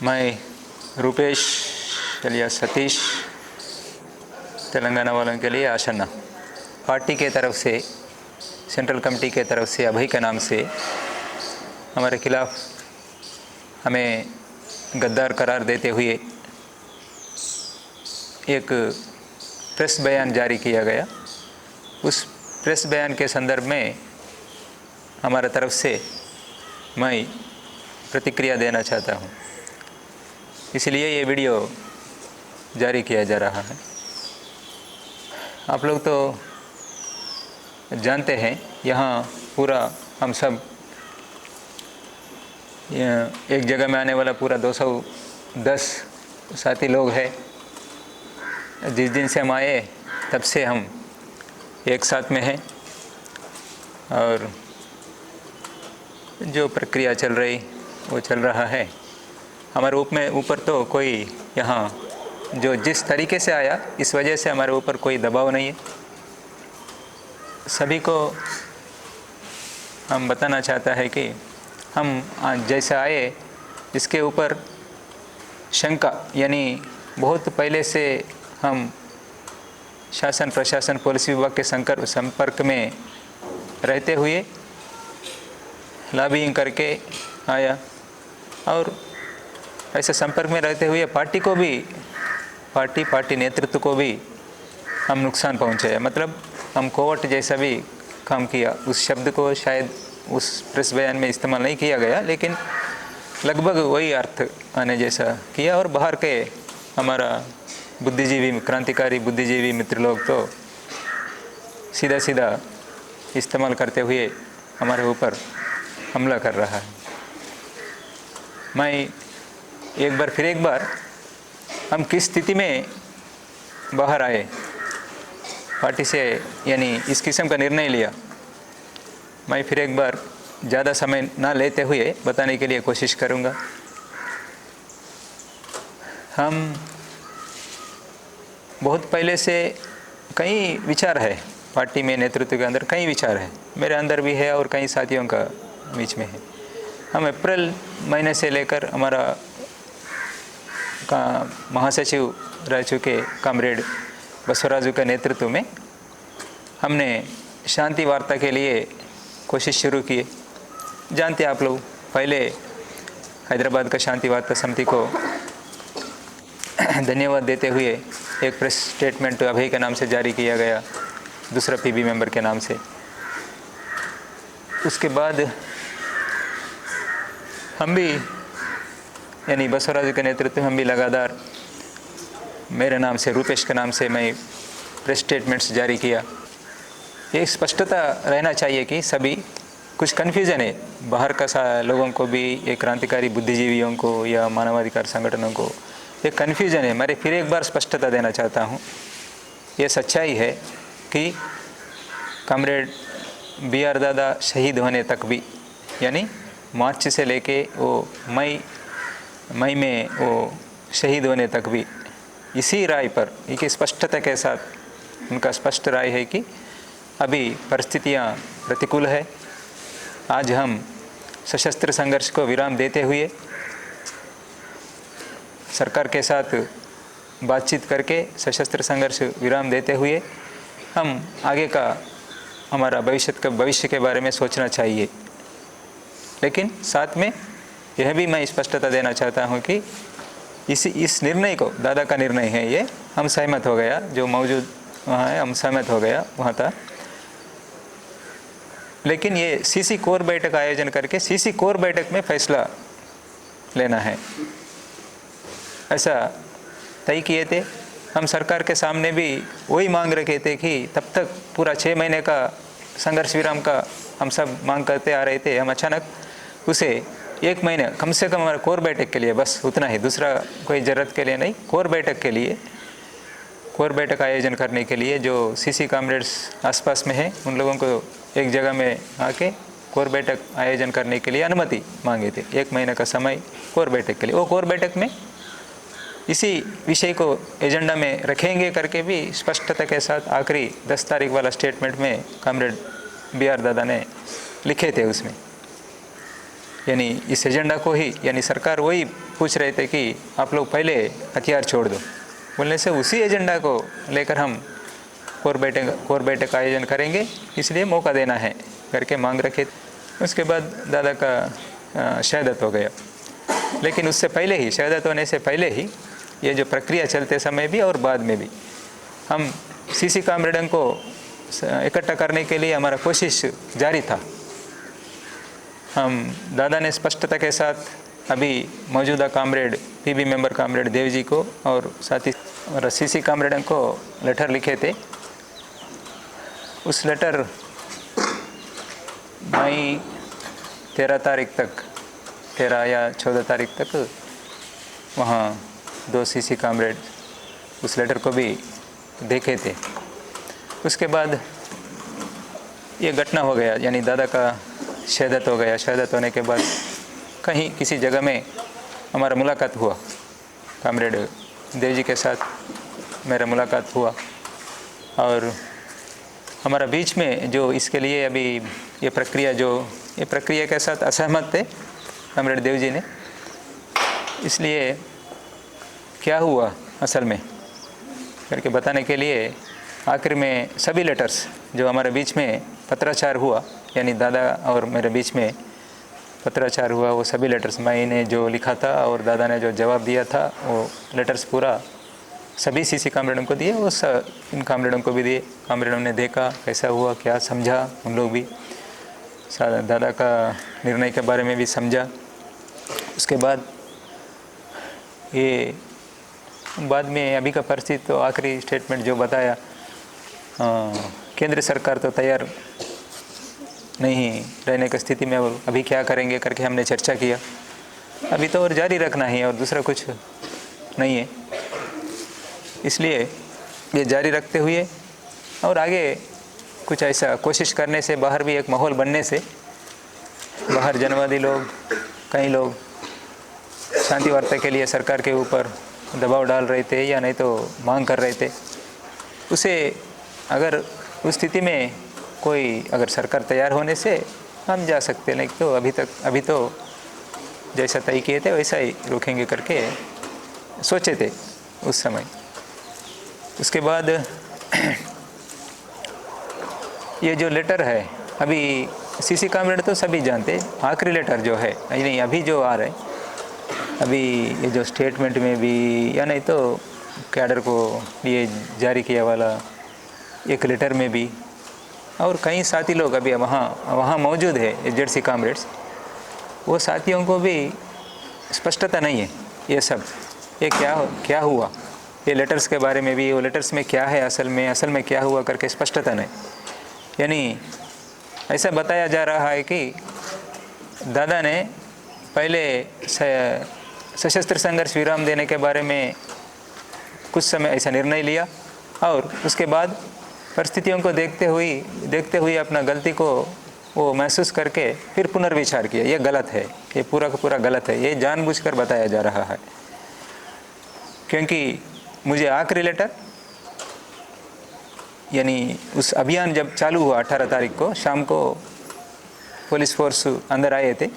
मैं रूपेश चलिया सतीश तेलंगाना वालों के लिए आशना पार्टी के तरफ से सेंट्रल कमेटी के तरफ से अभय के नाम से हमारे खिलाफ हमें गद्दार करार देते हुए एक प्रेस बयान जारी किया गया। उस प्रेस बयान के संदर्भ में हमारे तरफ से मैं प्रतिक्रिया देना चाहता हूँ, इसलिए ये वीडियो जारी किया जा रहा है। आप लोग तो जानते हैं, यहाँ पूरा हम सब एक जगह में आने वाला पूरा 210 साथी लोग हैं। जिस दिन से हम आए तब से हम एक साथ में हैं और जो प्रक्रिया चल रही वो चल रहा है। हमारे ऊपर तो कोई यहाँ जो जिस तरीके से आया इस वजह से हमारे ऊपर कोई दबाव नहीं है। सभी को हम बताना चाहता है कि हम जैसे आए इसके ऊपर शंका, यानी बहुत पहले से हम शासन प्रशासन पुलिस विभाग के संपर्क में रहते हुए लॉबिंग करके आया और ऐसे संपर्क में रहते हुए पार्टी नेतृत्व को भी हम नुकसान पहुंचाया। मतलब हम कोवर्ट जैसा भी काम किया। उस शब्द को शायद उस प्रेस बयान में इस्तेमाल नहीं किया गया, लेकिन लगभग वही अर्थ आने जैसा किया। और बाहर के हमारा बुद्धिजीवी क्रांतिकारी बुद्धिजीवी मित्र लोग तो सीधा इस्तेमाल करते हुए हमारे ऊपर हमला कर रहा है। मैं फिर एक बार हम किस स्थिति में बाहर आए पार्टी से, यानी इस किस्म का निर्णय लिया, मैं फिर एक बार ज़्यादा समय ना लेते हुए बताने के लिए कोशिश करूँगा। हम बहुत पहले से कई विचार है पार्टी में, नेतृत्व के अंदर कई विचार है, मेरे अंदर भी है और कई साथियों का बीच में है। हम अप्रैल महीने से लेकर हमारा का महासचिव रह चुके कॉमरेड बसवराजू के नेतृत्व में हमने शांति वार्ता के लिए कोशिश शुरू की। जानते आप लोग, पहले हैदराबाद का शांति वार्ता समिति को धन्यवाद देते हुए एक प्रेस स्टेटमेंट अभय के नाम से जारी किया गया, दूसरा पीबी मेंबर के नाम से। उसके बाद हम भी, यानी बसवराजू के नेतृत्व में हम भी लगातार मेरे नाम से, रूपेश के नाम से मैं प्रेस स्टेटमेंट्स जारी किया। ये स्पष्टता रहना चाहिए कि सभी कुछ कन्फ्यूज़न है बाहर का लोगों को भी, ये क्रांतिकारी बुद्धिजीवियों को या मानवाधिकार संगठनों को ये कन्फ्यूज़न है। मैं फिर एक बार स्पष्टता देना चाहता हूँ। ये सच्चाई है कि कॉमरेड BR दादा शहीद होने तक भी, यानी मार्च से लेके वो मई में वो शहीद होने तक भी इसी राय पर, एक स्पष्टता के साथ उनका स्पष्ट राय है कि अभी परिस्थितियाँ प्रतिकूल है। आज हम सशस्त्र संघर्ष को विराम देते हुए सरकार के साथ बातचीत करके सशस्त्र संघर्ष विराम देते हुए हम आगे का हमारा भविष्य के बारे में सोचना चाहिए। लेकिन साथ में यह भी मैं स्पष्टता देना चाहता हूँ कि इस निर्णय को, दादा का निर्णय है ये, हम सहमत हो गया, जो मौजूद वहाँ है हम सहमत हो गया वहाँ था। लेकिन ये सीसी कोर बैठक आयोजन करके सीसी कोर बैठक में फैसला लेना है, ऐसा तय किए थे। हम सरकार के सामने भी वही मांग रखे थे कि तब तक पूरा 6 महीने का संघर्ष विराम का हम सब मांग करते आ रहे थे। हम अचानक उसे 1 महीने कम से कम हमारे कोर बैठक के लिए, बस उतना ही, दूसरा कोई ज़रूरत के लिए नहीं, कोर बैठक के लिए, कोर बैठक आयोजन करने के लिए जो सीसी कॉमरेड्स आसपास में हैं उन लोगों को एक जगह में आके कोर बैठक आयोजन करने के लिए अनुमति मांगे थे। 1 महीने का समय कोर बैठक के लिए। वो कोर बैठक में इसी विषय को एजेंडा में रखेंगे करके भी स्पष्टता के साथ आखिरी 10 तारीख वाला स्टेटमेंट में कॉमरेड BR दादा ने लिखे थे उसमें। यानी इस एजेंडा को ही, यानी सरकार वही पूछ रहे थे कि आप लोग पहले हथियार छोड़ दो। बोलने से उसी एजेंडा को लेकर हम कोर बैठक का आयोजन करेंगे, इसलिए मौका देना है करके मांग रखे। उसके बाद दादा का शहादत हो गया। लेकिन उससे पहले ही, शहादत होने से पहले ही, ये जो प्रक्रिया चलते समय भी और बाद में भी हम सीसी कामरेडों को इकट्ठा करने के लिए हमारा कोशिश जारी था। हम दादा ने स्पष्टता के साथ अभी मौजूदा comrade PB member comrade Dev ji को और साथ ही हमारा सीसी कामरेडों को लेटर लिखे थे। उस लेटर मई 13 तारीख तक, 13 या 14 तारीख तक वहाँ 2 सीसी कामरेड उस लेटर को भी देखे थे। उसके बाद ये घटना हो गया, यानी दादा का शहादत हो गया। शहादत होने के बाद कहीं किसी जगह में हमारा मुलाकात हुआ, कामरेड देव जी के साथ मेरा मुलाकात हुआ। और हमारा बीच में जो इसके लिए अभी ये प्रक्रिया के साथ असहमत थे कामरेड देव जी ने। इसलिए क्या हुआ असल में करके बताने के लिए आखिर में सभी लेटर्स जो हमारे बीच में पत्राचार हुआ, यानी दादा और मेरे बीच में पत्राचार हुआ, वो सभी लेटर्स मैंने जो लिखा था और दादा ने जो जवाब दिया था, वो लेटर्स पूरा सभी सीसी कामरेडों को दिए, वो इन कामरेडों को भी दिए। कामरेडों ने देखा कैसा हुआ, क्या समझा, उन लोग भी दादा का निर्णय के बारे में भी समझा। उसके बाद ये बाद में अभी का परिस्थिति तो आखिरी स्टेटमेंट जो बताया, केंद्र सरकार तो तैयार नहीं रहने की स्थिति में, अभी क्या करेंगे करके हमने चर्चा किया। अभी तो और जारी रखना ही और दूसरा कुछ नहीं है। इसलिए ये जारी रखते हुए और आगे कुछ ऐसा कोशिश करने से, बाहर भी एक माहौल बनने से, बाहर जनवादी लोग, कई लोग शांति वार्ता के लिए सरकार के ऊपर दबाव डाल रहे थे या नहीं तो मांग कर रहे थे। उसे अगर उस स्थिति में कोई अगर सरकार तैयार होने से हम जा सकते, नहीं तो अभी तो जैसा तय किए थे वैसा ही रोकेंगे करके सोचे थे उस समय। उसके बाद ये जो लेटर है, अभी सीसी कामरेड तो सभी जानते, आखिरी लेटर जो है, नहीं अभी जो आ रहा है, अभी ये जो स्टेटमेंट में भी या नहीं तो कैडर को ये जारी किया वाला एक लेटर में भी, और कई साथी लोग अभी वहाँ मौजूद है एजेडसी कामरेड्स, वो साथियों को भी स्पष्टता नहीं है ये सब, ये क्या हुआ, ये लेटर्स के बारे में भी, वो लेटर्स में क्या है असल में क्या हुआ करके स्पष्टता नहीं। यानी ऐसा बताया जा रहा है कि दादा ने पहले सशस्त्र संघर्ष विराम देने के बारे में कुछ समय ऐसा निर्णय लिया और उसके बाद परिस्थितियों को देखते हुए अपना गलती को वो महसूस करके फिर पुनर्विचार किया। ये गलत है, ये पूरा का पूरा गलत है, ये जानबूझकर बताया जा रहा है। क्योंकि मुझे आखिरी लेटर, यानी उस अभियान जब चालू हुआ 18 तारीख को शाम को पुलिस फोर्स अंदर आए थे,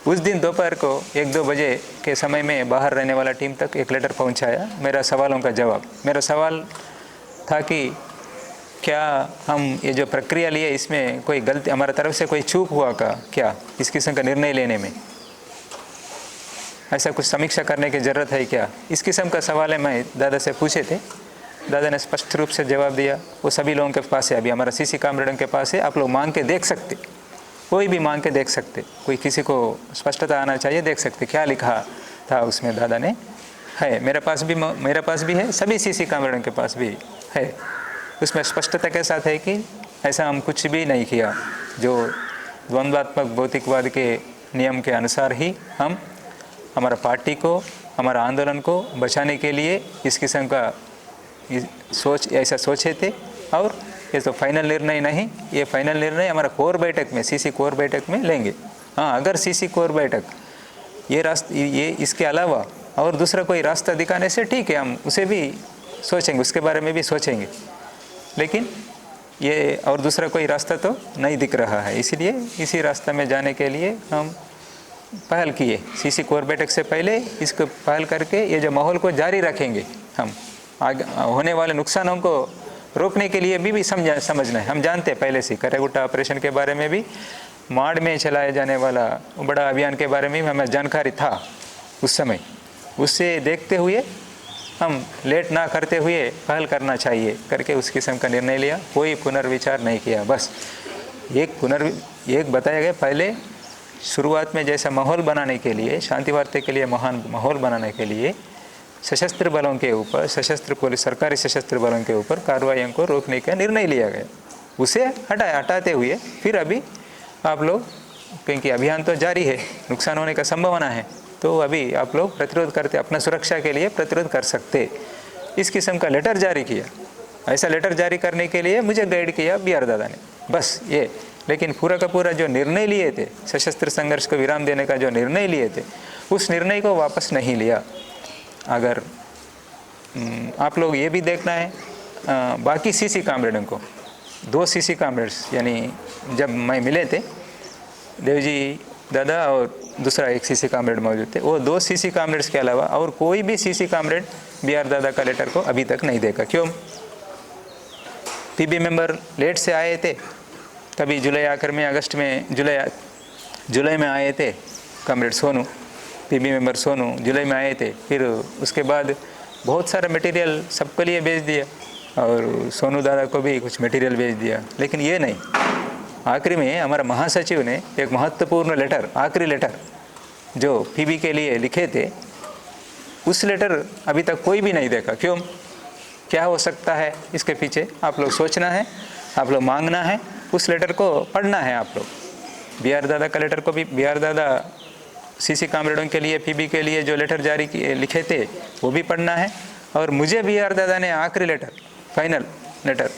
उस दिन दोपहर को 1-2 बजे के समय में बाहर रहने वाला टीम तक एक लेटर पहुंचाया, मेरा सवालों का जवाब। मेरा सवाल था कि क्या हम ये जो प्रक्रिया लिए इसमें कोई गलती हमारी तरफ से कोई चूक हुआ क्या इस किस्म का निर्णय लेने में, ऐसा कुछ समीक्षा करने की ज़रूरत है क्या, इस किस्म का सवाल है मैं दादा से पूछे थे। दादा ने स्पष्ट रूप से जवाब दिया, वो सभी लोगों के पास है, अभी हमारा सीसी कामरेडों के पास है, आप लोग मांग के देख सकते, कोई भी मांग के देख सकते, कोई किसी को स्पष्टता आना चाहिए, देख सकते क्या लिखा था उसमें। दादा ने है, मेरे पास भी है, सभी सीसी कामरेडों के पास भी है। उसमें स्पष्टता के साथ है कि ऐसा हम कुछ भी नहीं किया, जो द्वंद्वात्मक भौतिकवाद के नियम के अनुसार ही हम हमारा पार्टी को, हमारा आंदोलन को बचाने के लिए इस किस्म का ऐसा सोचे थे। और ये तो फाइनल निर्णय नहीं, ये फाइनल निर्णय हमारा कोर बैठक में, सीसी कोर बैठक में लेंगे। हाँ, अगर सीसी कोर बैठक ये इसके अलावा और दूसरा कोई रास्ता दिखाने से ठीक है, हम उसे भी सोचेंगे, उसके बारे में भी सोचेंगे, लेकिन ये और दूसरा कोई रास्ता तो नहीं दिख रहा है। इसलिए इसी रास्ता में जाने के लिए हम पहल किए। सीसी कोर बैठक से पहले इसको पहल करके ये जो माहौल को जारी रखेंगे, हम आगे होने वाले नुकसानों को रोकने के लिए भी समझना है। हम जानते हैं पहले से करेगुट्टा ऑपरेशन के बारे में भी, माड़ में चलाए जाने वाला बड़ा अभियान के बारे में भी हमें जानकारी था उस समय। उससे देखते हुए हम लेट ना करते हुए पहल करना चाहिए करके उस किस्म का निर्णय लिया। कोई पुनर्विचार नहीं किया, बस एक बताया गया। पहले शुरुआत में जैसा माहौल बनाने के लिए, शांति वार्ता के लिए महान माहौल बनाने के लिए सशस्त्र बलों के ऊपर, सशस्त्र पुलिस, सरकारी सशस्त्र बलों के ऊपर कार्रवाइयों को रोकने का निर्णय लिया गया। उसे हटाते हुए फिर अभी आप लोग, क्योंकि अभियान तो जारी है, नुकसान होने का संभावना है, तो अभी आप लोग प्रतिरोध करते, अपना सुरक्षा के लिए प्रतिरोध कर सकते, इस किस्म का लेटर जारी किया। ऐसा लेटर जारी करने के लिए मुझे गाइड किया BR दादा ने, बस ये। लेकिन पूरा का पूरा जो निर्णय लिए थे, सशस्त्र संघर्ष को विराम देने का जो निर्णय लिए थे, उस निर्णय को वापस नहीं लिया। अगर आप लोग ये भी देखना है, बाकी सीसी कामरेडों को, 2 सीसी कामरेड्स, यानी जब मैं मिले थे देवजी दादा और दूसरा एक सीसी कामरेड मौजूद थे, वो 2 सीसी कामरेड्स के अलावा और कोई भी सीसी कामरेड BR दादा का लेटर को अभी तक नहीं देखा। क्यों? PB मेंबर लेट से आए थे, कभी जुलाई आखिर में, अगस्त में, जुलाई में आए थे comrade Sonu, PB member Sonu जुलाई में आए थे। फिर उसके बाद बहुत सारा मटेरियल सबके लिए भेज दिया और सोनू दादा को भी कुछ मटेरियल भेज दिया, लेकिन ये नहीं। आखिरी में हमारा महासचिव ने एक महत्वपूर्ण लेटर, आखिरी लेटर जो PB के लिए लिखे थे, उस लेटर अभी तक कोई भी नहीं देखा। क्यों? क्या हो सकता है इसके पीछे? आप लोग सोचना है, आप लोग मांगना है, उस लेटर को पढ़ना है आप लोग। BR दादा का लेटर को भी, BR दादा सीसी कामरेडों के लिए, PB के लिए जो लेटर जारी लिखे थे वो भी पढ़ना है। और मुझे BR दादा ने आखिरी लेटर, फाइनल लेटर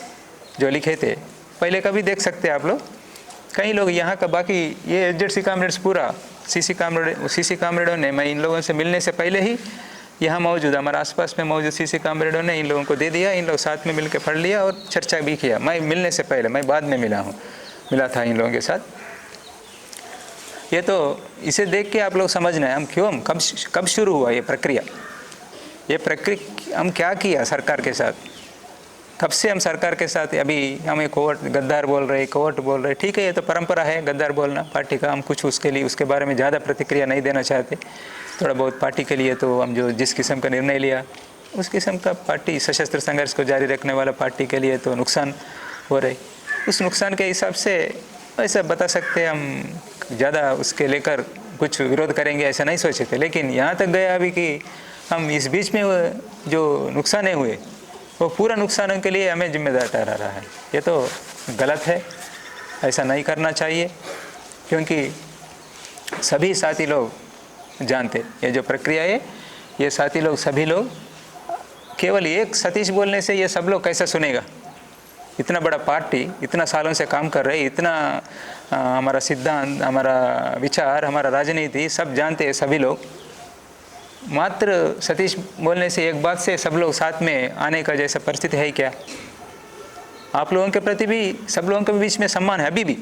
जो लिखे थे, पहले का भी देख सकते हैं आप लोग। कई लोग यहाँ का, बाकी ये HZC कामरेड्स पूरा सीसी कामरेडों ने, मैं इन लोगों से मिलने से पहले ही यहाँ मौजूद, हमारे आसपास में मौजूद सीसी कामरेडों ने इन लोगों को दे दिया। इन लोग साथ में मिलकर पढ़ लिया और चर्चा भी किया। मैं मिलने से पहले, मैं बाद में मिला था इन लोगों के साथ। ये तो इसे देख के आप लोग समझना है हम क्यों, कब शुरू हुआ ये प्रक्रिया हम क्या किया सरकार के साथ, कब से हम सरकार के साथ। अभी हमें कोर्ट गद्दार बोल रहे, कोर्ट बोल रहे, ठीक है, ये तो परंपरा है गद्दार बोलना पार्टी का। हम कुछ उसके बारे में ज़्यादा प्रतिक्रिया नहीं देना चाहते। थोड़ा बहुत पार्टी के लिए तो हम जो जिस किस्म का निर्णय लिया, उस किस्म का पार्टी, सशस्त्र संघर्ष को जारी रखने वाला पार्टी के लिए तो नुकसान हो रहे, उस नुकसान के हिसाब से ऐसा बता सकते हैं। हम ज़्यादा उसके लेकर कुछ विरोध करेंगे ऐसा नहीं सोचे थे, लेकिन यहाँ तक गया अभी कि हम इस बीच में जो नुकसान हुए, वो पूरा नुकसानों के लिए हमें जिम्मेदार ठहरा रहा है। ये तो गलत है, ऐसा नहीं करना चाहिए, क्योंकि सभी साथी लोग जानते ये जो प्रक्रिया है, ये साथी लोग, सभी लोग, केवल एक सतीश बोलने से ये सब लोग कैसा सुनेगा। इतना बड़ा पार्टी, इतना सालों से काम कर रहे, इतना हमारा सिद्धांत, हमारा विचार, हमारा राजनीति सब जानते हैं सभी लोग। मात्र सतीश बोलने से, एक बात से सब लोग साथ में आने का जैसा परिस्थिति है क्या? आप लोगों के प्रति भी, सब लोगों के बीच में सम्मान है अभी भी।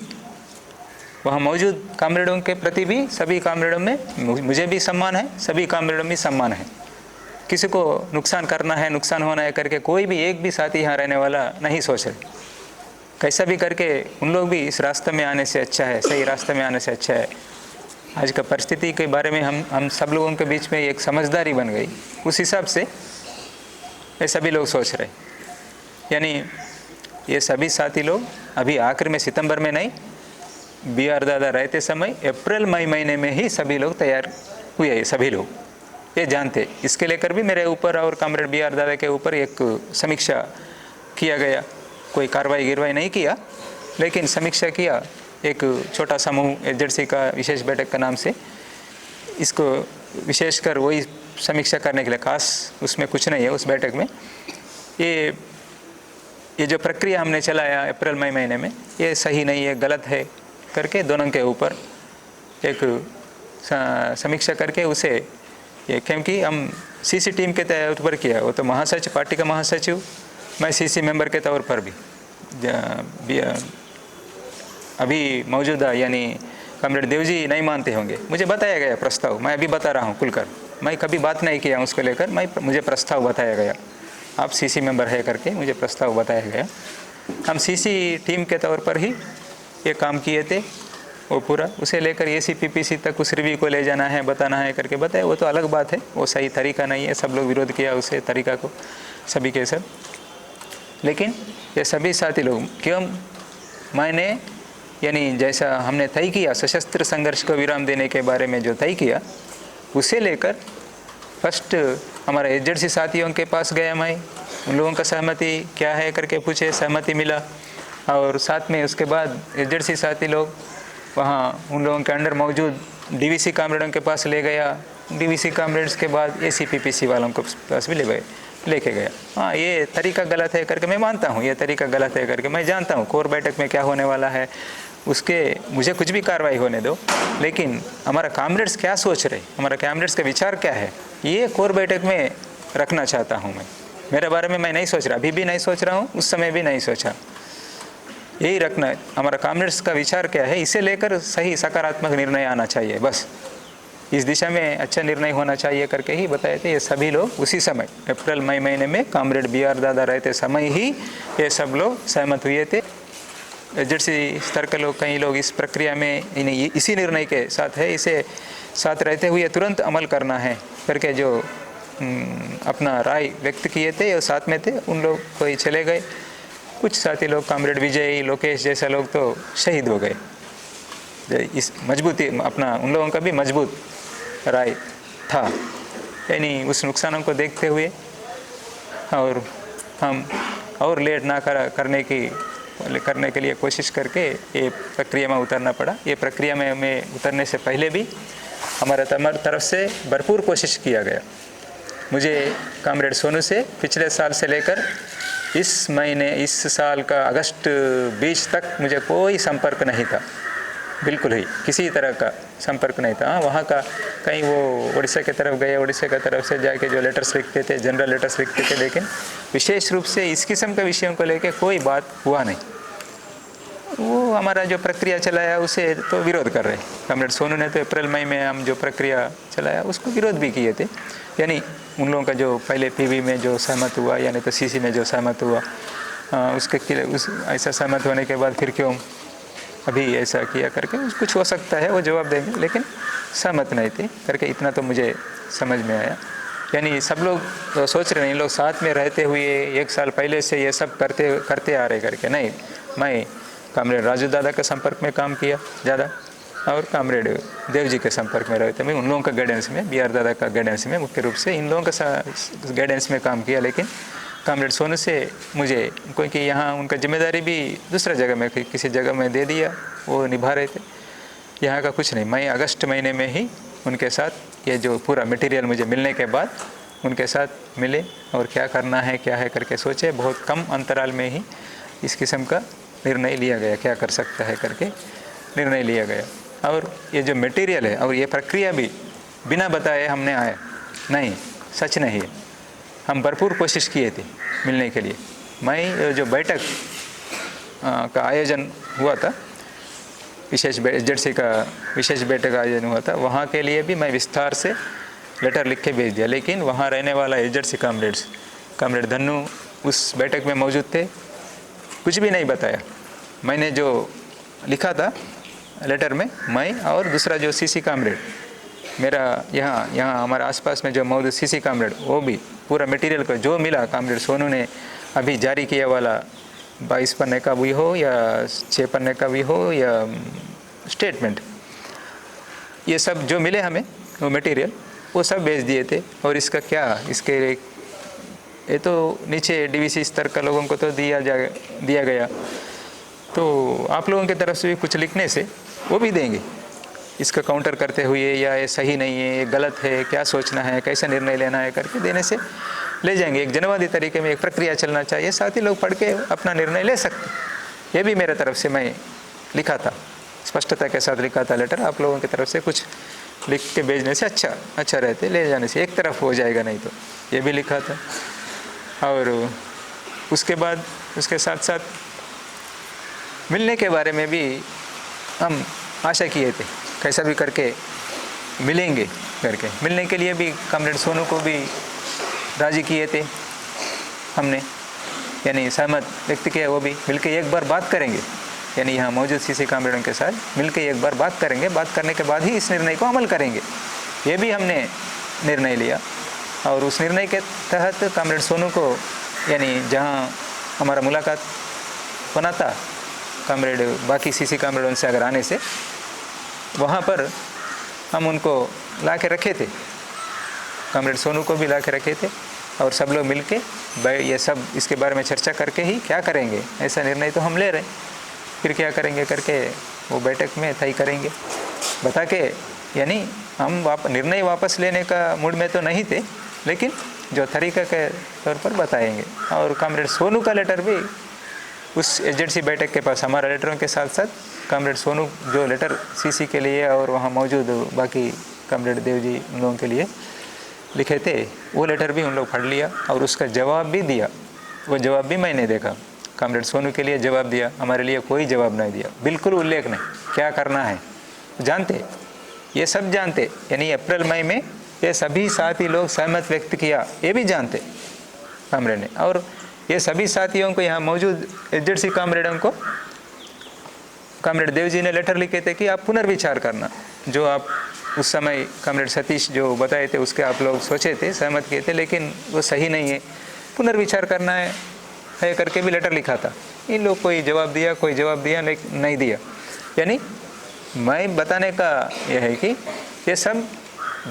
वहाँ मौजूद कामरेडों के प्रति भी, सभी कामरेडों में मुझे भी सम्मान है, सभी कामरेडों में सम्मान है। किसी को नुकसान करना है, नुकसान होना है करके कोई भी एक भी साथी यहाँ रहने वाला नहीं सोच रहे। कैसा भी करके उन लोग भी इस रास्ते में आने से अच्छा है, सही रास्ते में आने से अच्छा है। आज का परिस्थिति के बारे में हम सब लोगों के बीच में एक समझदारी बन गई, उस हिसाब से ये सभी लोग सोच रहे। यानी ये सभी साथी लोग अभी आखिर में, सितंबर में नहीं, BR दादा रहते समय अप्रैल मई महीने में ही सभी लोग तैयार हुए। सभी लोग ये जानते। इसके लेकर भी मेरे ऊपर और कामरेड BR दादा के ऊपर एक समीक्षा किया गया। कोई कार्रवाई गिरवाई नहीं किया, लेकिन समीक्षा किया। एक छोटा समूह HZC का विशेष बैठक का नाम से, इसको विशेषकर वही समीक्षा करने के लिए, खास उसमें कुछ नहीं है उस बैठक में। ये जो प्रक्रिया हमने चलाया अप्रैल मई महीने में, ये सही नहीं है, गलत है करके दोनों के ऊपर एक समीक्षा करके उसे ये, क्योंकि हम CC टीम के तौर पर किया, वो तो महासचिव, पार्टी का महासचिव, मैं CC मेंबर के तौर पर भी अभी मौजूदा यानी कॉमरेड देव जी नहीं मानते होंगे, मुझे बताया गया प्रस्ताव, मैं अभी बता रहा हूँ खुलकर, मैं कभी बात नहीं किया उसको लेकर, मुझे प्रस्ताव बताया गया, आप सीसी मेंबर है करके मुझे प्रस्ताव बताया गया। हम सीसी टीम के तौर पर ही ये काम किए थे, वो पूरा उसे लेकर ACPPC तक उस रिव्यू को ले जाना है, बताना है करके बताया, वो तो अलग बात है, वो सही तरीका नहीं है, सब लोग विरोध किया उसे तरीका को, सभी के सब। लेकिन ये सभी साथी लोग क्यों, मैंने यानी जैसा हमने तय किया सशस्त्र संघर्ष को विराम देने के बारे में जो तय किया, उसे लेकर फर्स्ट हमारे एजेंसी साथियों के पास गया, मैं उन लोगों का सहमति क्या है करके पूछे, सहमति मिला, और साथ में उसके बाद एजेंसी साथी लोग वहाँ उन लोगों के अंडर मौजूद DVC कामरेडों के पास ले गया, DVC कामरेड्स के बाद ACPPC वालों को पास भी लेके गया। हाँ, ये तरीका गलत है करके मैं मानता हूँ, ये तरीका गलत है करके मैं जानता हूँ, कोर बैठक में क्या होने वाला है उसके मुझे कुछ भी कार्रवाई होने दो, लेकिन हमारा कामरेड्स क्या सोच रहे, हमारा कामरेड्स का विचार क्या है, ये कोर बैठक में रखना चाहता हूँ मैं। मेरे बारे में मैं नहीं सोच रहा, अभी भी नहीं सोच रहा हूँ, उस समय भी नहीं सोचा, यही रखना है, हमारा कामरेड्स का विचार क्या है, इसे लेकर सही सकारात्मक निर्णय आना चाहिए, बस इस दिशा में अच्छा निर्णय होना चाहिए करके ही बताए थे। ये सभी लोग उसी समय अप्रैल मई महीने में कॉमरेड BR दादा रहते समय ही ये सब लोग सहमत हुए थे। एजेंसी स्तर के लोग, कई लोग इस प्रक्रिया में इसी निर्णय के साथ है, इसे साथ रहते हुए तुरंत अमल करना है करके जो अपना राय व्यक्त किए थे और साथ में थे, उन लोग कोई चले गए, कुछ साथी लोग कॉमरेड विजय लोकेश जैसा लोग तो शहीद हो गए। इस मजबूती अपना उन लोगों का भी मजबूत राय था, यानी उस नुकसानों को देखते हुए और हम और लेट ना करने के लिए कोशिश करके ये प्रक्रिया में उतरना पड़ा। ये प्रक्रिया में हमें उतरने से पहले भी हमारे तरफ से भरपूर कोशिश किया गया। मुझे कॉमरेड सोनू से पिछले साल से लेकर इस साल का अगस्त 20 तक मुझे कोई संपर्क नहीं था, बिल्कुल ही किसी तरह का संपर्क नहीं था। वहाँ का कहीं वो उड़ीसा की तरफ गए, उड़ीसा की तरफ से जाके जो लेटर्स लिखते थे, जनरल लेटर्स लिखते थे, लेकिन विशेष रूप से इस किस्म के विषयों को लेकर कोई बात हुआ नहीं। वो हमारा जो प्रक्रिया चलाया उसे तो विरोध कर रहे। कॉमरेड सोनू ने तो अप्रैल मई में हम जो प्रक्रिया चलाया उसको विरोध भी किए थे, यानी उन लोगों का जो पहले PV में जो सहमत हुआ, यानी तो CC में जो सहमत हुआ, ऐसा सहमत होने के बाद फिर क्यों अभी ऐसा किया करके कुछ हो सकता है, वो जवाब देंगे, लेकिन सहमत नहीं थे करके इतना तो मुझे समझ में आया। यानी सब लोग तो सोच रहे हैं, इन लोग साथ में रहते हुए 1 साल पहले से ये सब करते आ रहे करके, नहीं, मैं कॉमरेड राजू दादा के संपर्क में काम किया ज़्यादा, और कॉमरेड देव जी के संपर्क में रहते, मैं उन लोगों का गाइडेंस में, BR दादा का गाइडेंस में मुख्य रूप से इन लोगों का गाइडेंस में काम किया। लेकिन कॉमरेड सोनू से मुझे, क्योंकि यहाँ उनका जिम्मेदारी भी दूसरा जगह में किसी जगह में दे दिया, वो निभा रहे थे, यहाँ का कुछ नहीं। मैं अगस्त महीने में ही उनके साथ ये जो पूरा मटेरियल मुझे मिलने के बाद उनके साथ मिले और क्या करना है क्या है करके सोचे, बहुत कम अंतराल में ही इस किस्म का निर्णय लिया गया, क्या कर सकता है करके निर्णय लिया गया। और ये जो मटेरियल है और ये प्रक्रिया भी बिना बताए हमने आया नहीं, सच नहीं है, हम भरपूर कोशिश किए थे मिलने के लिए। मैं जो बैठक का आयोजन हुआ था, विशेष एजेंसी का विशेष बैठक आयोजन हुआ था, वहाँ के लिए भी मैं विस्तार से लेटर लिख के भेज दिया, लेकिन वहाँ रहने वाला एजेंसी कॉमरेड धन्नू उस बैठक में मौजूद थे, कुछ भी नहीं बताया। मैंने जो लिखा था लेटर में, मैं और दूसरा जो CC कॉमरेड मेरा यहाँ हमारे आसपास में जो मौजूद CC कॉमरेड, वो भी पूरा मटेरियल को जो मिला कॉमरेड सोनू ने अभी जारी किया वाला 22 पन्ने का भी हो या 6 पन्ने का भी हो या स्टेटमेंट, ये सब जो मिले हमें वो मटेरियल, वो सब भेज दिए थे। और इसका क्या, इसके ये तो नीचे DVC स्तर का लोगों को तो दिया गया, तो आप लोगों की तरफ से भी कुछ लिखने से वो भी देंगे, इसका काउंटर करते हुए, या ये सही नहीं है, ये गलत है, क्या सोचना है, कैसा निर्णय लेना है करके देने से ले जाएंगे। एक जनवादी तरीके में एक प्रक्रिया चलना चाहिए, साथ ही लोग पढ़ के अपना निर्णय ले सकते। ये भी मेरे तरफ से मैं लिखा था, स्पष्टता के साथ लिखा था लेटर। आप लोगों की तरफ से कुछ लिख के भेजने से अच्छा रहते, ले जाने से एक तरफ हो जाएगा, नहीं तो ये भी लिखा था। और उसके बाद उसके साथ साथ मिलने के बारे में भी हम आशा किए थे कैसा भी करके मिलेंगे करके। मिलने के लिए भी कॉमरेड सोनू को भी राज़ी किए थे हमने, यानी सहमत व्यक्त किया। वो भी मिलकर एक बार बात करेंगे, यानी यहाँ मौजूद सीसी कॉमरेडों के साथ मिलकर एक बार बात करेंगे। बात करने के बाद ही इस निर्णय को अमल करेंगे, ये भी हमने निर्णय लिया। और उस निर्णय के तहत कॉमरेड सोनू को, यानी जहाँ हमारा मुलाकात बना था कॉमरेड बाकी सीसी कॉमरेडों से अगर आने से, वहाँ पर हम उनको ला के रखे थे, कॉमरेड सोनू को भी ला के रखे थे। और सब लोग मिल के ये सब इसके बारे में चर्चा करके ही क्या करेंगे, ऐसा निर्णय तो हम ले रहे, फिर क्या करेंगे करके वो बैठक में तय करेंगे बता के। यानी हम निर्णय वापस लेने का मूड में तो नहीं थे, लेकिन जो तरीका के तौर पर बताएंगे। और कॉमरेड सोनू का लेटर भी उस एजेंसी बैठक के पास, हमारा लेटरों के साथ साथ कॉमरेड सोनू जो लेटर सीसी के लिए और वहाँ मौजूद बाकी कॉमरेड देव जी उन लोगों के लिए लिखे थे, वो लेटर भी उन लोग पढ़ लिया और उसका जवाब भी दिया। वो जवाब भी मैंने देखा, कॉमरेड सोनू के लिए जवाब दिया, हमारे लिए कोई जवाब नहीं दिया, बिल्कुल उल्लेख नहीं क्या करना है। जानते, ये सब जानते, यानी अप्रैल मई में ये सभी साथी लोग सहमत व्यक्त किया, ये भी जानते कॉमरेड ने। और ये सभी साथियों को, यहाँ मौजूद एजेंसी कॉमरेडों को कॉमरेड देव जी ने लेटर लिखे थे कि आप पुनर्विचार करना, जो आप उस समय कॉमरेड सतीश जो बताए थे उसके आप लोग सोचे थे, सहमत किए थे, लेकिन वो सही नहीं है, पुनर्विचार करना है करके भी लेटर लिखा था। इन लोग कोई जवाब दिया, कोई जवाब दिया नहीं दिया। यानी मैं बताने का यह है कि ये सब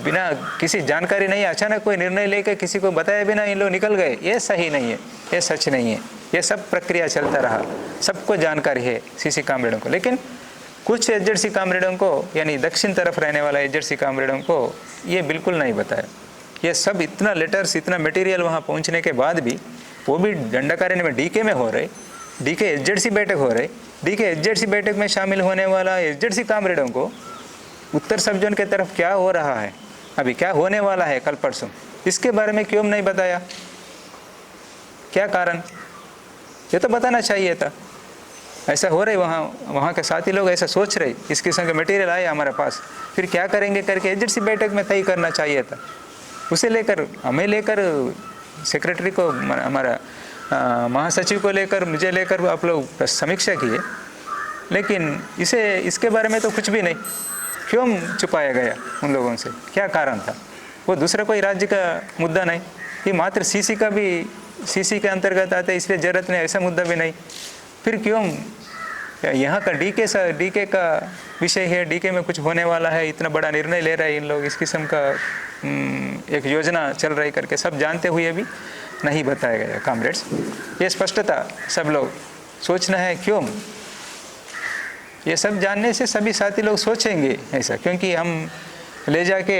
बिना किसी जानकारी नहीं, अचानक कोई निर्णय लेकर किसी को बताए बिना इन लोग निकल गए, ये सही नहीं है, ये सच नहीं है। ये सब प्रक्रिया चलता रहा, सबको जानकारी है सीसी कॉमरेडों को, लेकिन कुछ एजेंसी कॉमरेडों को, यानी दक्षिण तरफ रहने वाला एजेंसी कॉमरेडों को ये बिल्कुल नहीं बताया। ये सब इतना लेटर्स, इतना मटेरियल वहाँ पहुँचने के बाद भी, वो भी दंडाकारण्य में डीके में हो रहे, डीके एजेंसी बैठक हो रहे, डीके एजेंसी बैठक में शामिल होने वाला एजेंसी कॉमरेडों को उत्तर सब जोन के तरफ क्या हो रहा है, अभी क्या होने वाला है कल परसों, इसके बारे में क्यों नहीं बताया, क्या कारण, ये तो बताना चाहिए था। ऐसा हो रही, वहाँ के साथी लोग ऐसा सोच रहे, इस किस्म के मटेरियल आए हमारे पास, फिर क्या करेंगे करके एजेंसी बैठक में तय करना चाहिए था। उसे लेकर, हमें लेकर, सेक्रेटरी को, हमारा महासचिव को लेकर, मुझे लेकर आप लोग समीक्षा किए, लेकिन इसके बारे में तो कुछ भी नहीं। क्यों छुपाया गया उन लोगों से, क्या कारण था? वो दूसरा कोई राज्य का मुद्दा नहीं, ये मात्र सीसी का भी, सीसी के अंतर्गत आता है, इसलिए जरूरत नहीं, ऐसा मुद्दा भी नहीं। फिर क्यों यहाँ का डीके का विषय है, डीके में कुछ होने वाला है, इतना बड़ा निर्णय ले रहा है इन लोग, इस किस्म का एक योजना चल रही करके सब जानते हुए भी नहीं बताया गया कॉमरेड्स। ये स्पष्टता सब लोग सोचना है क्यों, ये सब जानने से सभी साथी लोग सोचेंगे ऐसा, क्योंकि हम ले जाके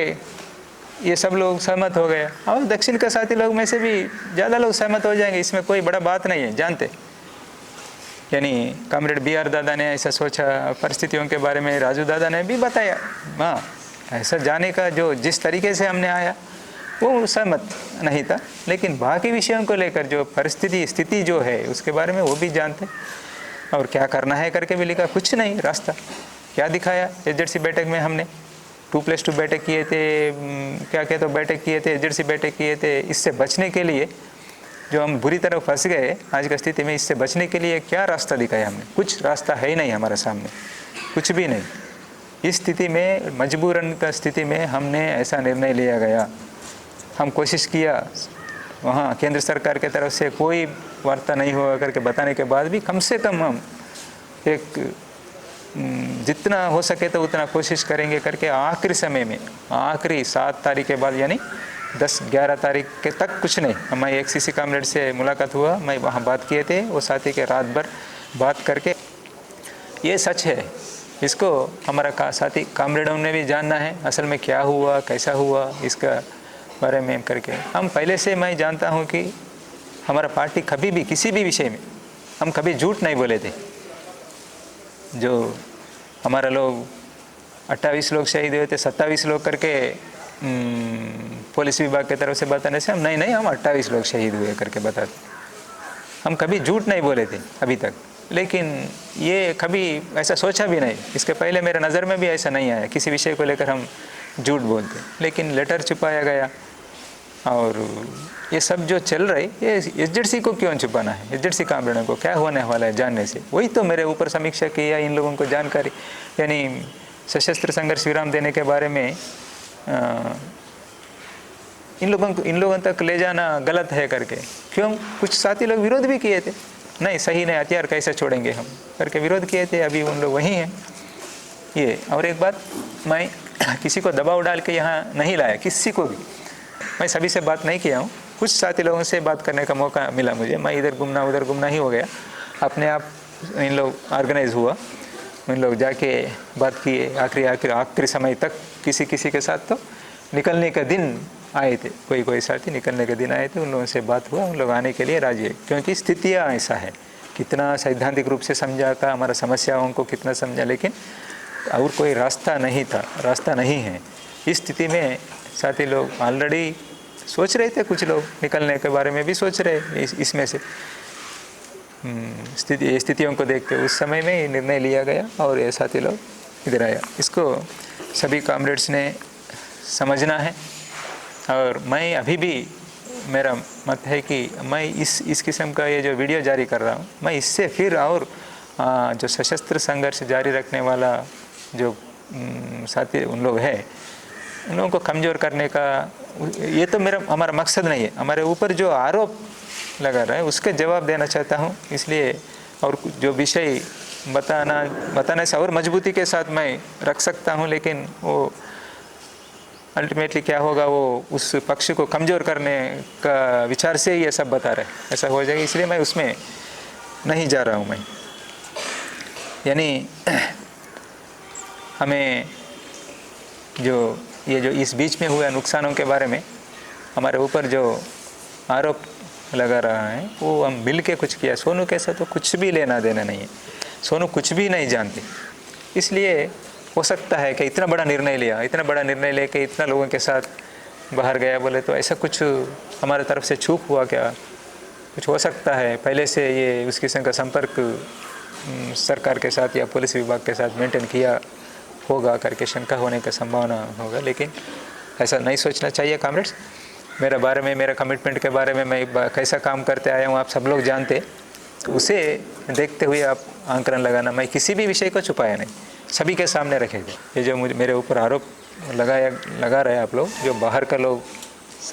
ये सब लोग सहमत हो गए और दक्षिण के साथी लोग में से भी ज़्यादा लोग सहमत हो जाएंगे, इसमें कोई बड़ा बात नहीं है, जानते। यानी कॉमरेड BR दादा ने ऐसा सोचा, परिस्थितियों के बारे में राजू दादा ने भी बताया, हाँ ऐसा जाने का जो जिस तरीके से हमने आया वो सहमत नहीं था, लेकिन बाकी विषयों को लेकर जो स्थिति जो है उसके बारे में वो भी जानते और क्या करना है करके भी लिखा। कुछ नहीं, रास्ता क्या दिखाया एजेंसी बैठक में, हमने 2+2 बैठक किए थे, क्या क्या तो बैठक किए थे, एजेंसी बैठक किए थे। इससे बचने के लिए जो हम बुरी तरह फंस गए आज की स्थिति में, इससे बचने के लिए क्या रास्ता दिखाया हमने? कुछ रास्ता है ही नहीं हमारे सामने, कुछ भी नहीं। इस स्थिति में, मजबूरन का स्थिति में हमने ऐसा निर्णय लिया गया। हम कोशिश किया, वहाँ केंद्र सरकार के तरफ से कोई वार्ता नहीं हुआ करके बताने के बाद भी कम से कम हम एक जितना हो सके तो उतना कोशिश करेंगे करके आखिरी समय में, आखिरी 7 तारीख के बाद, यानी 10-11 तारीख के तक कुछ नहीं। हमारी एक सीसी कॉमरेड से मुलाकात हुआ, मैं वहाँ बात किए थे, वो साथी के रात भर बात करके, ये सच है, इसको हमारा साथी कॉमरेडों ने भी जानना है असल में क्या हुआ, कैसा हुआ, इसका बारे में करके। हम पहले से, मैं जानता हूँ कि हमारा पार्टी कभी भी किसी भी विषय में हम कभी झूठ नहीं बोले थे। जो हमारा लोग 28 लोग शहीद हुए थे, 27 लोग करके पुलिस विभाग की तरफ से बताने से हम नहीं हम 28 लोग शहीद हुए करके बताते। हम कभी झूठ नहीं बोले थे अभी तक, लेकिन ये कभी ऐसा सोचा भी नहीं, इसके पहले मेरे नज़र में भी ऐसा नहीं आया किसी विषय को लेकर हम झूठ बोलते, लेकिन लेटर छुपाया गया। और ये सब जो चल रहा है ये एसजेडसी को क्यों छुपाना है, एसजेडसी कामरेडों को क्या होने वाला है जानने से, वही तो मेरे ऊपर समीक्षा की या इन लोगों को जानकारी, यानी सशस्त्र संघर्ष विराम देने के बारे में इन लोगों तक ले जाना गलत है करके, क्यों कुछ साथी लोग विरोध भी किए थे, नहीं सही नहीं, हथियार कैसे छोड़ेंगे हम करके विरोध किए थे, अभी उन लोग वहीं हैं ये। और एक बात, मैं किसी को दबाव डाल के यहाँ नहीं लाया, किसी को भी, मैं सभी से बात नहीं किया हूँ, कुछ साथी लोगों से बात करने का मौका मिला मुझे, मैं इधर घूमना उधर घूमना ही हो गया, अपने आप इन लोग ऑर्गेनाइज हुआ, इन लोग जाके बात किए, आखिरी समय तक किसी के साथ तो निकलने का दिन आए थे, कोई साथी निकलने के दिन आए थे, उन लोगों से बात हुआ, उन लोग आने के लिए राजी है, क्योंकि स्थितियाँ ऐसा है, कितना सैद्धांतिक रूप से समझा था, हमारा समस्याओं को कितना समझा, लेकिन और कोई रास्ता नहीं था, रास्ता नहीं है। इस स्थिति में साथी लोग ऑलरेडी सोच रहे थे, कुछ लोग निकलने के बारे में भी सोच रहे इसमें से स्थितियों को देखते उस समय में निर्णय लिया गया और ये साथी लोग इधर आया। इसको सभी कॉमरेड्स ने समझना है। और मैं अभी भी, मेरा मत है कि मैं इस किस्म का ये जो वीडियो जारी कर रहा हूँ, मैं इससे फिर और जो सशस्त्र संघर्ष जारी रखने वाला जो साथी उन लोग हैं, उन लोगों को कमज़ोर करने का, ये तो हमारा मकसद नहीं है। हमारे ऊपर जो आरोप लगा रहा है उसके जवाब देना चाहता हूँ, इसलिए और जो विषय बताने से और मजबूती के साथ मैं रख सकता हूँ, लेकिन वो अल्टीमेटली क्या होगा, वो उस पक्ष को कमज़ोर करने का विचार से ही ये सब बता रहे, ऐसा हो जाएगा, इसलिए मैं उसमें नहीं जा रहा हूँ। मैं यानी हमें जो इस बीच में हुए नुकसानों के बारे में हमारे ऊपर जो आरोप लगा रहा है वो हम मिल के कुछ किया, सोनू के साथ तो कुछ भी लेना देना नहीं है, सोनू कुछ भी नहीं जानते, इसलिए हो सकता है कि इतना बड़ा निर्णय लेके इतना लोगों के साथ बाहर गया, बोले तो ऐसा कुछ हमारे तरफ से चूक हुआ क्या, कुछ हो सकता है, पहले से ये उस किस्म का संपर्क सरकार के साथ या पुलिस विभाग के साथ मेंटेन किया होगा करके शंका होने का संभावना होगा, लेकिन ऐसा नहीं सोचना चाहिए। कॉमरेड्स, मेरे बारे में, मेरा कमिटमेंट के बारे में मैं कैसा काम करते आया हूँ आप सब लोग जानते, उसे देखते हुए आप आंकलन लगाना। मैं किसी भी विषय को छुपाया नहीं, सभी के सामने रखेगा। ये जो मेरे ऊपर आरोप लगा रहे आप लोग, जो बाहर का लोग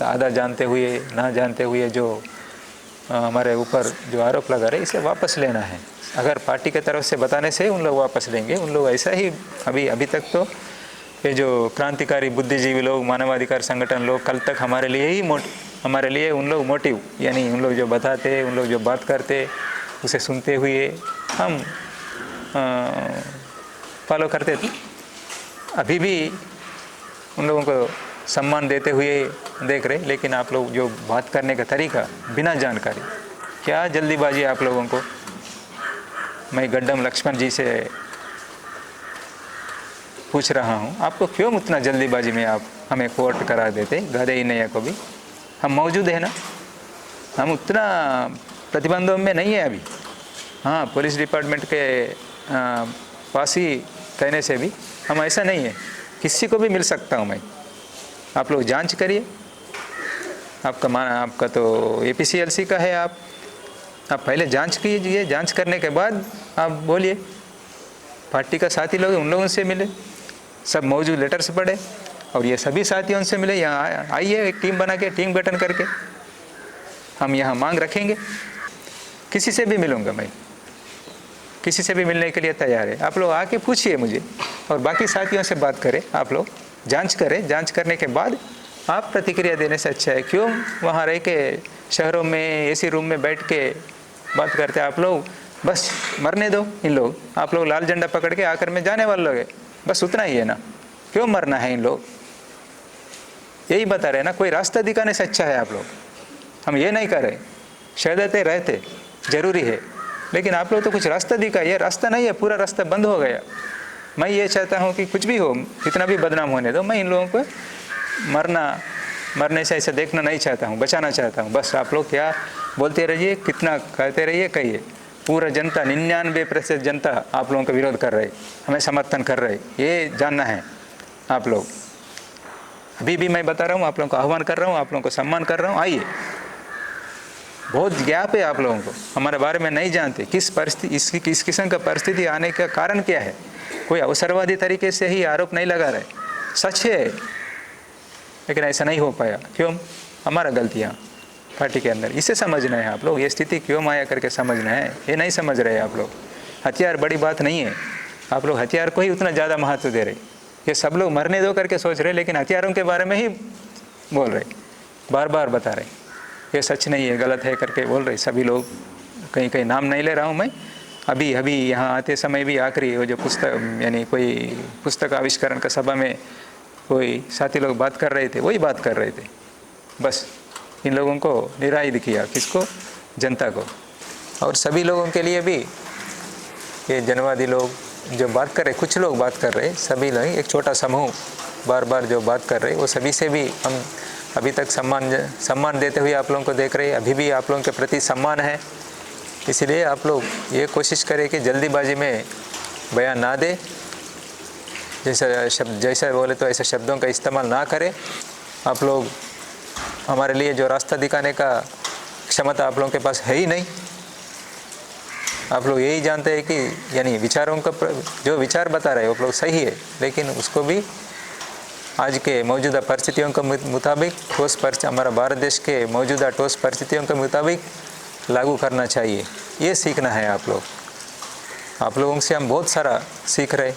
आधा जानते हुए ना जानते हुए जो हमारे ऊपर जो आरोप लगा रहे, इसे वापस लेना है। अगर पार्टी के तरफ से बताने से उन लोग वापस लेंगे, उन लोग ऐसा ही अभी तक तो ये जो क्रांतिकारी बुद्धिजीवी लोग, मानवाधिकार संगठन लोग, कल तक हमारे लिए उन लोग मोटिव, यानी उन लोग जो बताते, उन लोग जो बात करते, उसे सुनते हुए हम फॉलो करते थे। अभी भी उन लोगों को सम्मान देते हुए देख रहे, लेकिन आप लोग जो बात करने का तरीका बिना जानकारी, क्या जल्दीबाजी आप लोगों को। मैं गड्डम लक्ष्मण जी से पूछ रहा हूँ, आपको क्यों उतना जल्दीबाजी में आप हमें कोर्ट करा देते, गदई नैया को भी हम मौजूद है ना, हम उतना प्रतिबंधों में नहीं है अभी। हाँ, पुलिस डिपार्टमेंट के पास ही कहने से भी हम ऐसा नहीं है, किसी को भी मिल सकता हूँ मैं। आप लोग जांच करिए, आपका तो APCLC का है, आप पहले जांच कीजिए, जांच करने के बाद आप बोलिए। पार्टी का साथी लोग, उन लोगों से मिले, सब मौजूद लेटर्स पढ़े और ये सभी साथियों से मिले। यहाँ आइए, एक टीम बना के, टीम गठन करके हम यहाँ मांग रखेंगे। किसी से भी मिलूँगा मैं, किसी से भी मिलने के लिए तैयार है। आप लोग आके पूछिए मुझे और बाकी साथियों से बात करें, आप लोग जांच करें। जांच करने के बाद आप प्रतिक्रिया देने से अच्छा है क्यों वहाँ रह के शहरों में AC रूम में बैठ के बात करते। आप लोग बस मरने दो इन लोग, आप लोग लाल झंडा पकड़ के आकर में जाने वाले लोग हैं, बस उतना ही है ना, क्यों मरना है इन लोग, यही बता रहे ना। कोई रास्ता दिखाने से अच्छा है आप लोग, हम ये नहीं कर रहे, शहदते रहते ज़रूरी है, लेकिन आप लोग तो कुछ रास्ता दिखाइए। रास्ता नहीं है, पूरा रास्ता बंद हो गया। मैं ये चाहता हूँ कि कुछ भी हो, कितना भी बदनाम होने दो, मैं इन लोगों को मरने से ऐसा देखना नहीं चाहता हूँ, बचाना चाहता हूँ। बस आप लोग क्या बोलते रहिए, कितना कहते रहिए, कहिए, पूरा जनता 99% जनता आप लोगों का विरोध कर रहे, हमें समर्थन कर रहे, ये जानना है आप लोग। अभी भी मैं बता रहा हूँ, आप लोगों को आह्वान कर रहा हूँ, आप लोगों को सम्मान कर रहा हूँ, आइए। बहुत ज्ञाप है आप लोगों को, हमारे बारे में नहीं जानते किस परिस्थिति, इस किस्म का परिस्थिति आने का कारण क्या है। कोई अवसरवादी तरीके से ही आरोप नहीं लगा रहे, सच है, लेकिन ऐसा नहीं हो पाया। क्यों? हमारा गलतियाँ पार्टी के अंदर, इसे समझना है आप लोग। ये स्थिति क्यों आया करके समझना है, ये नहीं समझ रहे आप लोग। हथियार बड़ी बात नहीं है, आप लोग हथियार को ही उतना ज़्यादा महत्व दे रहे। ये सब लोग मरने दो करके सोच रहे, लेकिन हथियारों के बारे में ही बोल रहे, बार बार बता रहे ये सच नहीं है, गलत है करके बोल रहे सभी लोग। कहीं कहीं नाम नहीं ले रहा हूँ मैं। अभी यहाँ आते समय भी आखिरी वो जो पुस्तक, यानी कोई पुस्तक आविष्करण का सभा में कोई साथी लोग बात कर रहे थे, वही बात कर रहे थे। बस इन लोगों को निरायुध किया, किसको? जनता को। और सभी लोगों के लिए भी ये जनवादी लोग जो बात कर रहे, कुछ लोग बात कर रहे, सभी लोग, एक छोटा समूह बार बार जो बात कर रहे, वो सभी से भी हम अभी तक सम्मान देते हुए आप लोगों को देख रहे। अभी भी आप लोगों के प्रति सम्मान है, इसलिए आप लोग ये कोशिश करें कि जल्दीबाजी में बयान ना दे, जैसा बोले तो ऐसे शब्दों का इस्तेमाल ना करें। आप लोग हमारे लिए जो रास्ता दिखाने का क्षमता आप लोगों के पास है ही नहीं। आप लोग यही जानते हैं कि यानी विचारों का जो विचार बता रहे हैं वो लोग सही है, लेकिन उसको भी आज के मौजूदा परिस्थितियों के मुताबिक हमारा भारत देश के मौजूदा ठोस परिस्थितियों के मुताबिक लागू करना चाहिए। ये सीखना है आप लोग। आप लोगों से हम बहुत सारा सीख रहे,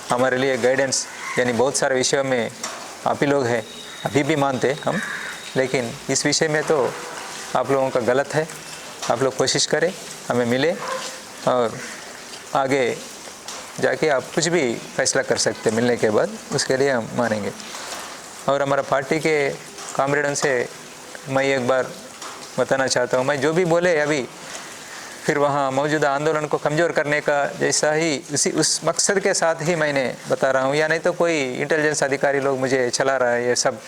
हमारे लिए गाइडेंस यानी बहुत सारे विषयों में आप ही लोग हैं, अभी भी मानते हम, लेकिन इस विषय में तो आप लोगों का गलत है। आप लोग कोशिश करें, हमें मिले और आगे जाके आप कुछ भी फैसला कर सकते मिलने के बाद, उसके लिए हम मानेंगे। और हमारा पार्टी के कामरेडों से मैं एक बार बताना चाहता हूँ, मैं जो भी बोले अभी फिर वहाँ मौजूदा आंदोलन को कमज़ोर करने का जैसा ही उस मकसद के साथ ही मैंने बता रहा हूँ, या नहीं तो कोई इंटेलिजेंस अधिकारी लोग मुझे चला रहा है ये सब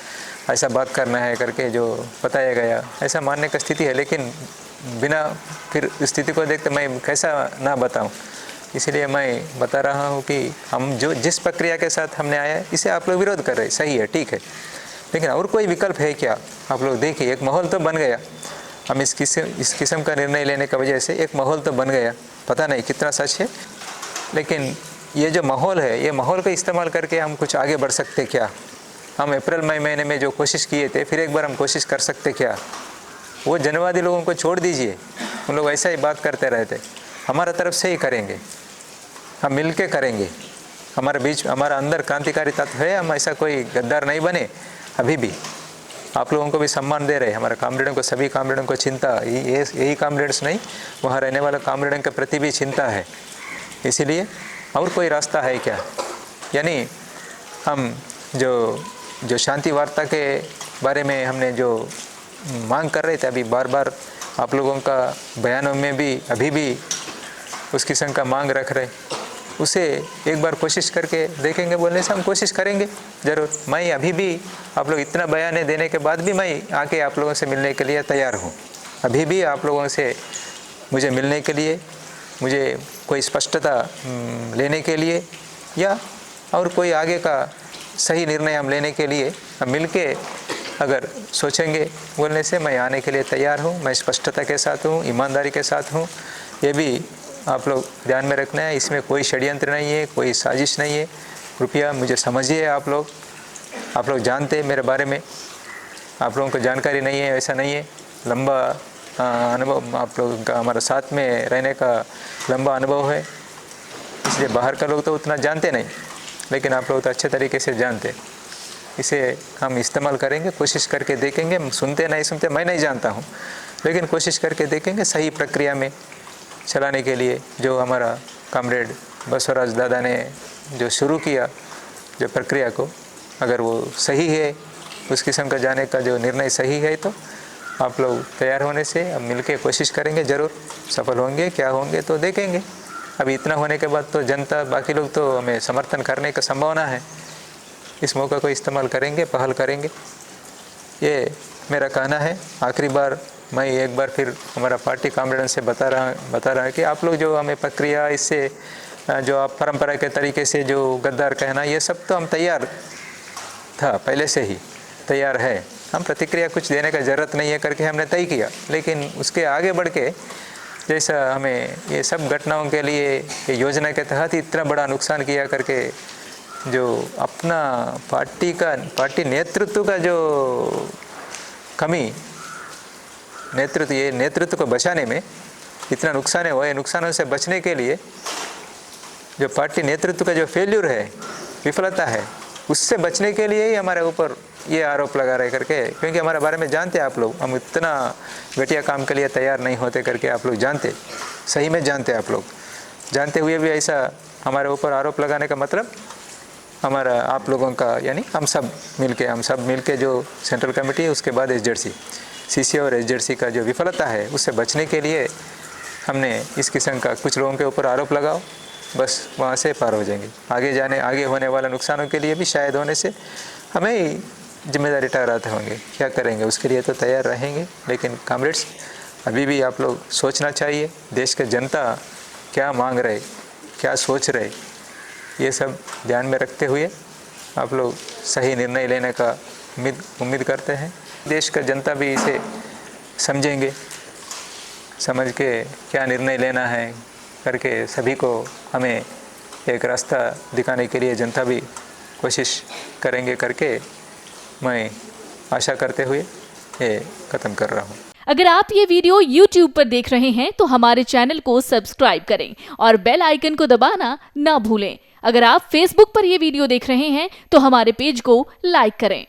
ऐसा बात करना है करके जो बताया गया, ऐसा मानने का स्थिति है। लेकिन बिना फिर स्थिति को देखते मैं कैसा ना बताऊं, इसलिए मैं बता रहा हूं कि हम जिस प्रक्रिया के साथ हमने आया इसे आप लोग विरोध कर रहे, सही है, ठीक है, लेकिन और कोई विकल्प है क्या? आप लोग देखिए, एक माहौल तो बन गया। हम इस किस्म का निर्णय लेने की वजह से एक माहौल तो बन गया, पता नहीं कितना सच है, लेकिन ये जो माहौल है, ये माहौल का इस्तेमाल करके हम कुछ आगे बढ़ सकते क्या? हम अप्रैल मई महीने में जो कोशिश किए थे, फिर एक बार हम कोशिश कर सकते क्या? वो जनवादी लोगों को छोड़ दीजिए, उन लोग ऐसा ही बात करते रहते। हमारा तरफ से ही करेंगे, हम मिल के करेंगे। हमारे बीच, हमारा अंदर क्रांतिकारी तत्व है, हम ऐसा कोई गद्दार नहीं बने। अभी भी आप लोगों को भी सम्मान दे रहे, हमारे कामरेडों को, सभी कामरेडों को चिंता, यही कामरेड्स नहीं, वहाँ रहने वाले कामरेडों के प्रति भी चिंता है। इसीलिए और कोई रास्ता है क्या? यानी हम जो शांति वार्ता के बारे में हमने जो मांग कर रहे थे, अभी बार बार आप लोगों का बयानों में भी अभी भी उस किस्म का मांग रख रहे, उसे एक बार कोशिश करके देखेंगे। बोलने से हम कोशिश करेंगे ज़रूर। मैं अभी भी आप लोग इतना बयान देने के बाद भी मैं आके आप लोगों से मिलने के लिए तैयार हूँ। अभी भी आप लोगों से मुझे मिलने के लिए, मुझे कोई स्पष्टता लेने के लिए या और कोई आगे का सही निर्णय हम लेने के लिए हम मिल के अगर सोचेंगे, बोलने से मैं आने के लिए तैयार हूँ। मैं स्पष्टता के साथ हूँ, ईमानदारी के साथ हूँ। ये भी आप लोग ध्यान में रखना है, इसमें कोई षड्यंत्र नहीं है, कोई साजिश नहीं है। कृपया मुझे समझिए। आप लोग जानते हैं मेरे बारे में, आप लोगों को जानकारी नहीं है ऐसा नहीं है। लंबा अनुभव आप लोगों का, हमारा साथ में रहने का लंबा अनुभव है, इसलिए बाहर का लोग तो उतना जानते नहीं, लेकिन आप लोग तो अच्छे तरीके से जानते। इसे हम इस्तेमाल करेंगे, कोशिश करके देखेंगे। सुनते नहीं सुनते मैं नहीं जानता हूँ, लेकिन कोशिश करके देखेंगे सही प्रक्रिया में चलाने के लिए। जो हमारा कॉमरेड बसवराज दादा ने जो शुरू किया जो प्रक्रिया को, अगर वो सही है, उस किस्म का जाने का जो निर्णय सही है, तो आप लोग तैयार होने से हम मिलके कोशिश करेंगे। ज़रूर सफल होंगे, क्या होंगे तो देखेंगे। अभी इतना होने के बाद तो जनता, बाकी लोग तो हमें समर्थन करने का संभावना है। इस मौका को इस्तेमाल करेंगे, पहल करेंगे, ये मेरा कहना है। आखिरी बार मैं एक बार फिर हमारा पार्टी कॉम्रेड से बता रहा है कि आप लोग जो हमें प्रक्रिया इससे जो आप परंपरा के तरीके से जो गद्दार कहना, ये सब तो हम तैयार था, पहले से ही तैयार है, हम प्रतिक्रिया कुछ देने का ज़रूरत नहीं है करके हमने तय किया। लेकिन उसके आगे बढ़ के जैसा हमें ये सब घटनाओं के लिए ये योजना के तहत इतना बड़ा नुकसान किया करके जो अपना पार्टी नेतृत्व का जो कमी, नेतृत्व को बचाने में इतना नुकसान है, वो नुकसानों से बचने के लिए जो पार्टी नेतृत्व का जो फेल्यूर है, विफलता है, उससे बचने के लिए ही हमारे ऊपर ये आरोप लगा रहे करके, क्योंकि हमारे बारे में जानते आप लोग, हम इतना घटिया काम के लिए तैयार नहीं होते करके आप लोग जानते, सही में जानते आप लोग, जानते हुए भी ऐसा हमारे ऊपर आरोप लगाने का मतलब हमारा आप लोगों का, यानी हम सब मिलके जो सेंट्रल कमेटी है, उसके बाद एसजेडसी, सीसीए और एसजेडसी का जो विफलता है, उससे बचने के लिए हमने इस किस्म का कुछ लोगों के ऊपर आरोप लगाओ, बस वहाँ से पार हो जाएंगे। आगे होने वाला नुकसानों के लिए भी शायद होने से हमें ही जिम्मेदारी ठहराते होंगे, क्या करेंगे उसके लिए तो तैयार रहेंगे। लेकिन कॉमरेड्स, अभी भी आप लोग सोचना चाहिए, देश के जनता क्या मांग रहे, क्या सोच रहे, ये सब ध्यान में रखते हुए आप लोग सही निर्णय लेने का उम्मीद करते हैं। देश का जनता भी इसे समझेंगे, समझ के क्या निर्णय लेना है करके सभी को हमें एक रास्ता दिखाने के लिए जनता भी कोशिश करेंगे करके मैं आशा करते हुए ये ख़त्म कर रहा हूँ। अगर आप ये वीडियो YouTube पर देख रहे हैं तो हमारे चैनल को सब्सक्राइब करें और बेल आइकन को दबाना ना भूलें। अगर आप Facebook पर ये वीडियो देख रहे हैं तो हमारे पेज को लाइक करें।